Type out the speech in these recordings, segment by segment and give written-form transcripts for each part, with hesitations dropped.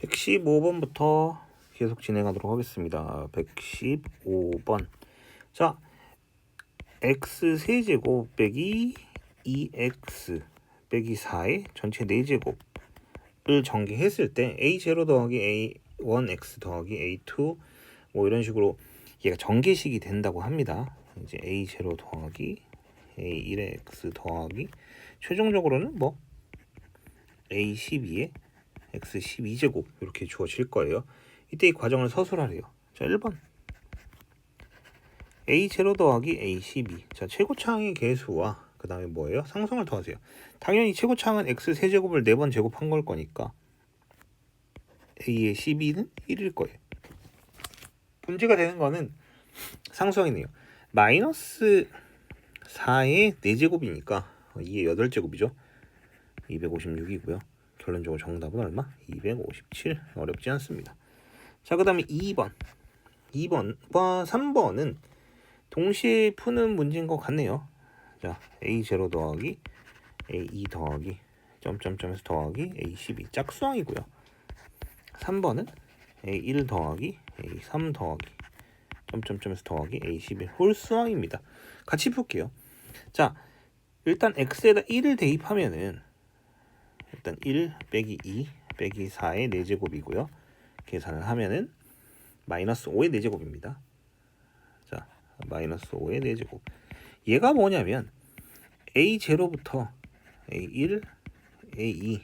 115번부터 계속 진행하도록 하겠습니다. 115번. 자, x 세제곱 빼기 2x 빼기 4의 전체 4제곱을 전개했을 때 a0 더하기 a1x 더하기 a2 뭐 이런 식으로 얘가 전개식이 된다고 합니다. 이제 a0 더하기 a1의 x 더하기 최종적으로는 뭐 a12의 x 12제곱 이렇게 주어질 거예요. 이때 이 과정을 서술하래요. 자, 1번 a0 더하기 a12. 자, 최고차항의 개수와 그 다음에 뭐예요? 상성을 더하세요. 당연히 최고차항은 x 세제곱을 4번 제곱한 걸 거니까 a의 12는 1일 거예요. 문제가 되는 거는 상수항이네요. 마이너스 4의 4제곱이니까 2의 8제곱이죠. 256이고요. 결론적으로 정답은 얼마? 257. 어렵지 않습니다. 자, 그 다음에 2번과 3번은 동시에 푸는 문제인 것 같네요. 자, a0 더하기 a2 더하기 점점점에서 더하기 a12 짝수항이고요. 3번은 a1 더하기 a3 더하기 점점점에서 더하기 a11 홀수항입니다. 같이 풀게요. 자, 일단 x에다 1을 대입하면은 일단 1 빼기 2 빼기 4의 4제곱이고요. 계산을 하면은 마이너스 5의 4제곱입니다. 자, 마이너스 5의 4제곱. 얘가 뭐냐면 a0부터 a1, a2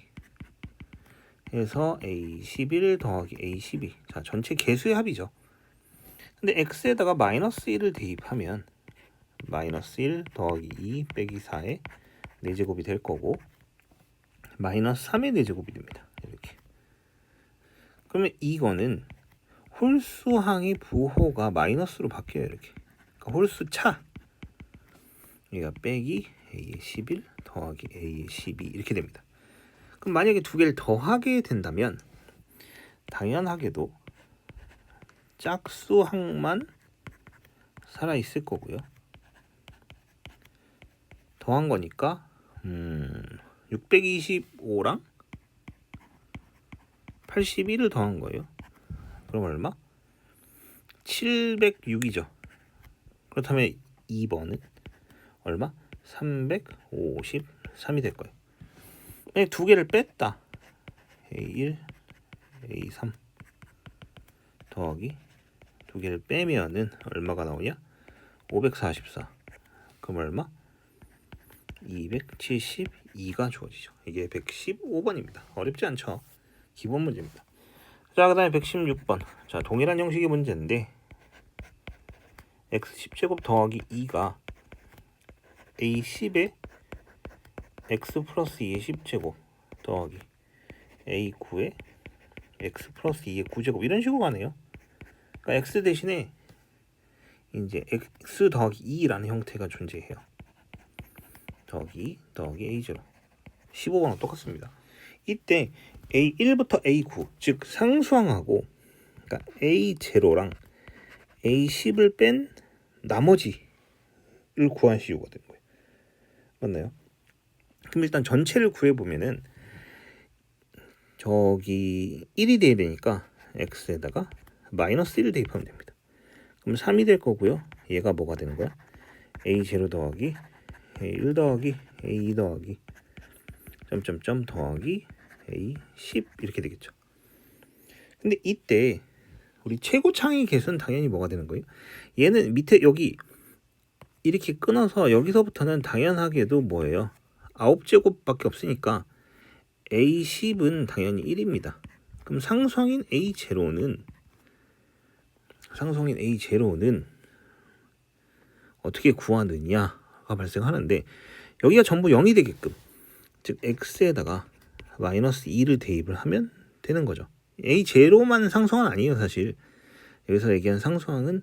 해서 a11 더하기 a12. 자, 전체 개수의 합이죠. 근데 x에다가 마이너스 1을 대입하면 마이너스 1 더하기 2 빼기 4의 4제곱이 될 거고 마이너스 3의 4제곱이 됩니다. 이렇게. 그러면 이거는 홀수항의 부호가 마이너스로 바뀌어요. 이렇게. 그러니까 홀수 차. 얘가 빼기 a의 11 더하기 a의 12 이렇게 됩니다. 그럼 만약에 두 개를 더하게 된다면 당연하게도 짝수항만 살아있을 거고요. 더한 거니까 625랑 81을 더한 거예요. 그럼 얼마? 706이죠. 그렇다면 2번은 얼마? 353이 될 거예요. 만약 두 개를 뺐다. A1, A3 더하기 두 개를 빼면은 얼마가 나오냐? 544. 그럼 얼마? 272가 주어지죠. 이게 115번입니다. 어렵지 않죠? 기본 문제입니다. 자, 그 다음에 116번. 자, 동일한 형식의 문제인데 x 10제곱 더하기 2가 a 10에 x 플러스 2의 10제곱 더하기 a 9에 x 플러스 2의 9제곱 이런 식으로 가네요. 그러니까 x 대신에 이제 x 더하기 2라는 형태가 존재해요. 더하기 a0 15번과 똑같습니다. 이때 a1부터 a9 즉 상수항하고 그러니까 a0랑 a10을 뺀 나머지를 구하시려고 되는 거예요. 맞나요? 그럼 일단 전체를 구해보면은 저기 1이 돼야 되니까 x에다가 마이너스 1을 대입하면 됩니다. 그럼 3이 될 거고요. 얘가 뭐가 되는 거야? a0 더하기 a1 더하기 a2 더하기 점점점 더하기 a10 이렇게 되겠죠. 근데 이때 우리 최고차항의 개수는 당연히 뭐가 되는 거예요? 얘는 밑에 여기 이렇게 끊어서 여기서부터는 당연하게도 뭐예요? 9제곱밖에 없으니까 a10은 당연히 1입니다. 그럼 상수항인 a0는 어떻게 구하느냐가 발생하는데 여기가 전부 0이 되게끔 즉 x에다가 마이너스 2를 대입을 하면 되는 거죠. a0만 상수항은 아니에요. 사실 여기서 얘기한 상수항은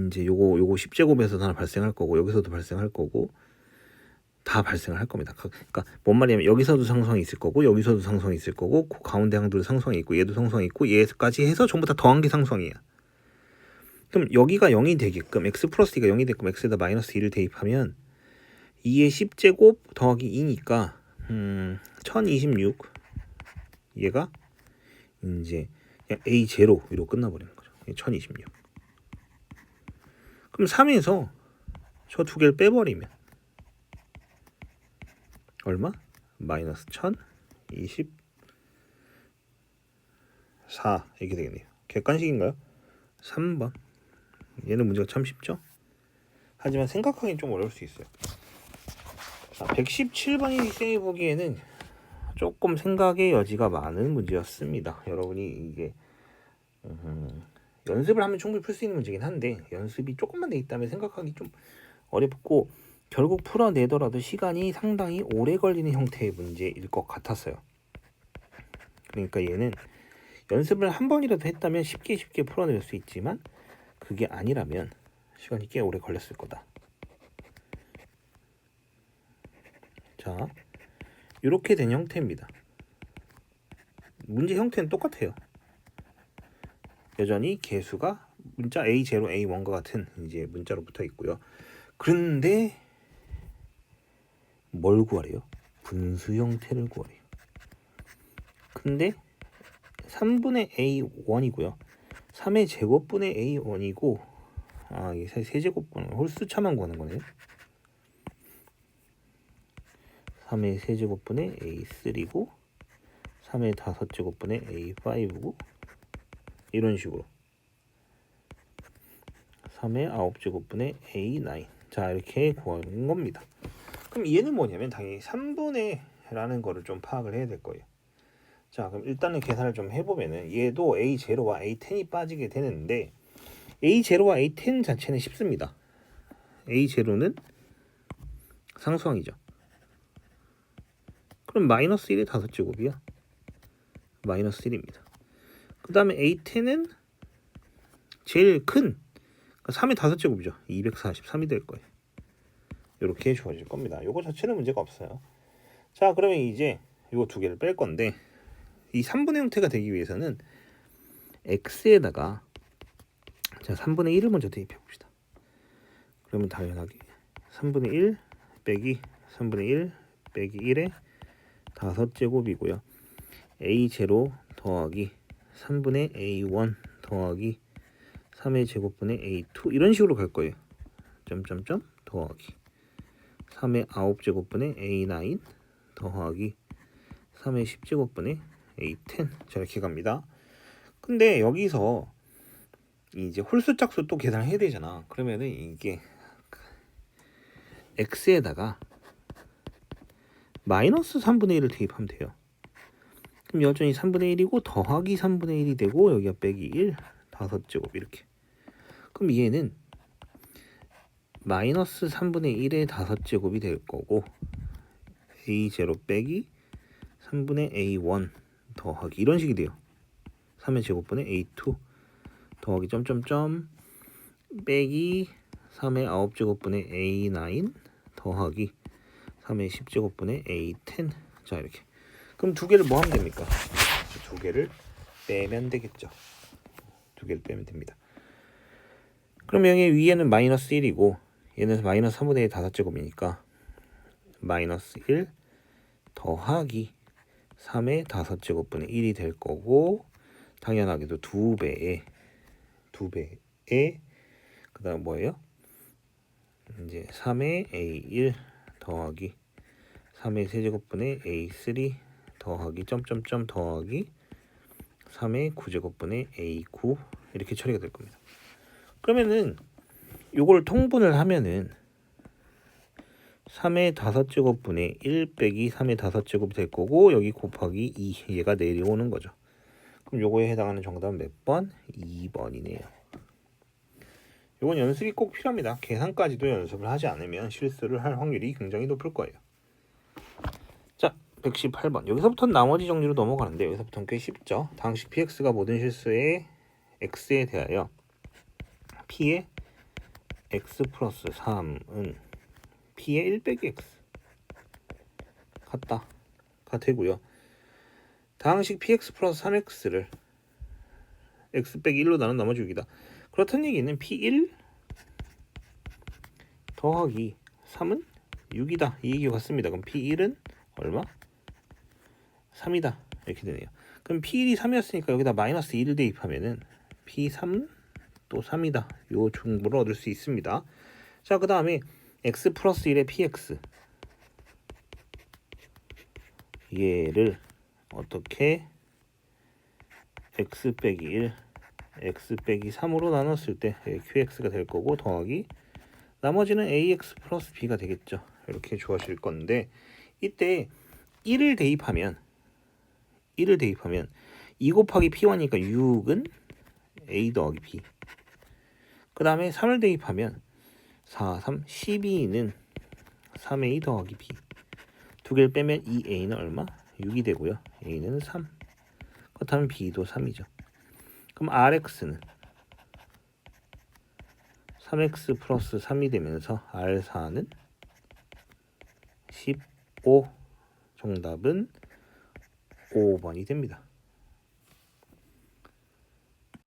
이제 요거 10제곱에서도 하나 발생할 거고 여기서도 발생할 거고 다 발생을 할 겁니다. 그러니까 뭔 말이냐면 여기서도 상수항이 있을 거고 여기서도 상수항이 있을 거고 그 가운데 항도 상수항이 있고 얘도 상수항이 있고 얘까지 해서 전부 다 더한 게 상수항이에요. 그럼 여기가 0이 되게끔 x 플러스 2가 0이 되게끔 x에다 마이너스 2를 대입하면 2의 10제곱 더하기 2니까 1026 얘가 이제 그냥 A0로 끝나버리는 거죠. 1026. 그럼 3에서 저 두 개를 빼버리면 얼마? 마이너스 1024 이렇게 되겠네요. 객관식인가요? 3번. 얘는 문제가 참 쉽죠? 하지만 생각하기는 좀 어려울 수 있어요. 자, 117번이 쌤이 보기에는 조금 생각의 여지가 많은 문제였습니다. 여러분이 이게 연습을 하면 충분히 풀 수 있는 문제긴 한데 연습이 조금만 돼 있다면 생각하기 좀 어렵고 결국 풀어내더라도 시간이 상당히 오래 걸리는 형태의 문제일 것 같았어요. 그러니까 얘는 연습을 한 번이라도 했다면 쉽게 풀어낼 수 있지만 그게 아니라면 시간이 꽤 오래 걸렸을 거다. 자, 이렇게 된 형태입니다. 문제 형태는 똑같아요. 여전히 개수가 문자 A0, A1과 같은 이제 문자로 붙어 있고요. 그런데 뭘 구하래요? 분수 형태를 구하래요. 근데 3분의 A1이고요. 3의 제곱분의 A1이고 이게 세제곱분 홀수차만 구하는 거네요. 3의 세제곱분의 A3고 3의 5제곱분의 A5고 이런 식으로 3의 9제곱분의 A9 자 이렇게 구하는 겁니다. 그럼 얘는 뭐냐면 당연히 3분의 라는 거를 좀 파악을 해야 될 거예요. 자 그럼 일단은 계산을 좀 해보면은 얘도 A0와 A10이 빠지게 되는데 A0와 A10 자체는 쉽습니다. A0는 상수항이죠. 그럼 마이너스 1의 5제곱이야. 마이너스 1입니다. 그 다음에 A10은 제일 큰 3의 5제곱이죠. 243이 될 거예요. 이렇게 주어질 겁니다. 요거 자체는 문제가 없어요. 자 그러면 이제 요 두 개를 뺄 건데 이 3분의 형태가 되기 위해서는 x에다가 자 3분의 1을 먼저 대입해 봅시다. 그러면 당연하게 3분의 1 빼기 3분의 1 빼기 1의 5제곱이고요. A0 더하기 3분의 A1 더하기 3의 제곱분의 A2 이런 식으로 갈 거예요. 점점점 더하기 3의 9제곱분의 A9 더하기 3의 10제곱분의 A10 자 이렇게 갑니다. 근데 여기서 이제 홀수 짝수 또 계산을 해야 되잖아. 그러면은 이게 x에다가 마이너스 3분의 1을 대입하면 돼요. 그럼 여전히 3분의 1이고 더하기 3분의 1이 되고 여기가 빼기 1 5제곱 이렇게. 그럼 얘는 마이너스 3분의 1의 5제곱이 될 거고 A0 빼기 3분의 A1 더하기 이런 식이 돼요. 3의 제곱분의 A2 더하기 점점점 빼기 3의 9제곱분의 A9 더하기 3의 10제곱분의 A10 자 이렇게. 그럼 두 개를 뭐 하면 됩니까? 두 개를 빼면 되겠죠. 두 개를 빼면 됩니다. 그럼 여기 위에는 마이너스 1이고 얘는 마이너스 3분의 1 5제곱이니까 마이너스 1 더하기 3의 5제곱분의 1이 될 거고 당연하게도 2배에 그 다음 뭐예요? 이제 3의 A1 더하기 3의 세제곱분의 A3 더하기 점점점 더하기 3의 9제곱분의 A9 이렇게 처리가 될 겁니다. 그러면은 요걸 통분을 하면은 3의 5제곱분의 1 빼기 3의 5제곱이 될 거고 여기 곱하기 2 얘가 내려오는 거죠. 그럼 요거에 해당하는 정답은 몇 번? 2번이네요. 요건 연습이 꼭 필요합니다. 계산까지도 연습을 하지 않으면 실수를 할 확률이 굉장히 높을 거예요. 자 118번 여기서부터는 나머지 정리로 넘어가는데 여기서부터는 꽤 쉽죠. 당시 px가 모든 실수의 x에 대하여 p의 x 플러스 3은 p의 1 빼기 x 같다가 되고요. 다항식 px 플러스 3x를 x 빼기 1로 나눈 나머지 6이다. 그렇다는 얘기는 p1 더하기 3은 6이다. 이 얘기가 같습니다. 그럼 p1은 얼마? 3이다 이렇게 되네요. 그럼 P1이 3이었으니까 여기다 마이너스 1을 대입하면은 P3 또 3이다. 요 정보를 얻을 수 있습니다. 자, 그 다음에 x 플러스 1의 px 얘를 어떻게 x 빼기 1 x 빼기 3으로 나눴을 때 qx가 될 거고 더하기 나머지는 ax 플러스 b가 되겠죠. 이렇게 주어질 건데 이때 1을 대입하면 2 곱하기 p1이니까 6은 a 더하기 b 그 다음에 3을 대입하면 4, 3, 12는 3a 더하기 b 두 개를 빼면 2a는 얼마? 6이 되고요. a는 3 그렇다면 b도 3이죠. 그럼 rx는 3x 플러스 3이 되면서 r4는 15 정답은 5번이 됩니다.